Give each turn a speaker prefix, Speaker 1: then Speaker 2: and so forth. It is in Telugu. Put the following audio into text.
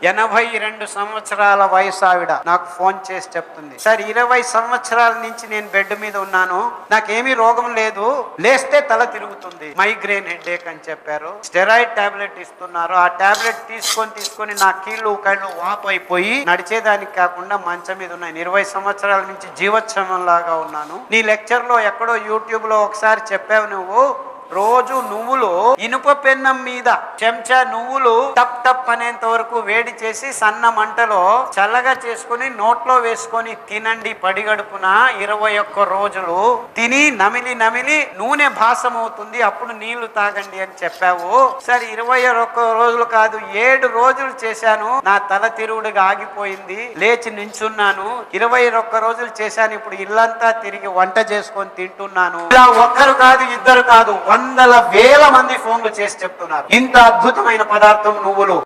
Speaker 1: 82 సంవత్సరాల వయసు ఆవిడ నాకు ఫోన్ చేసి చెప్తుంది, సార్ 20 సంవత్సరాల నుంచి నేను బెడ్ మీద ఉన్నాను, నాకేమీ రోగం లేదు, లేస్తే తల తిరుగుతుంది, మైగ్రేన్ హెడేక్ అని చెప్పారు. స్టెరాయిడ్ టాబ్లెట్ ఇస్తున్నారు. ఆ టాబ్లెట్ తీసుకొని నా కీళ్ళు వాపు అయిపోయి నడిచేదానికి కాకుండా మంచం మీద ఉన్నాను. 20 సంవత్సరాల నుంచి జీవోత్సవం లాగా ఉన్నాను. నీ లెక్చర్ లో ఎక్కడో యూట్యూబ్ లో ఒకసారి చెప్పావు, నువ్వు రోజు నువ్వులు ఇనుప పెన్నం మీద చెంచా నువ్వులు టప్ టప్ అనేంత వరకు వేడి చేసి సన్న మంటలో చల్లగా చేసుకుని నోట్లో వేసుకొని తినండి పడిగడుపున 21 రోజులు తిని నమిలి నూనె భాసం అవుతుంది, అప్పుడు నీళ్లు తాగండి అని చెప్పావు. సరే 21 రోజులు కాదు, 7 రోజులు చేశాను, నా తల తిరుగుడుగా ఆగిపోయింది, లేచి నించున్నాను. 21 రోజులు చేశాను, ఇప్పుడు ఇల్లంతా తిరిగి వంట చేసుకొని తింటున్నాను. ఇలా ఒక్కరు కాదు, ఇద్దరు కాదు, వందల వేల మంది ఫోన్లు చేసి చెప్తున్నారు ఇంత అద్భుతమైన పదార్థం నువ్వులు.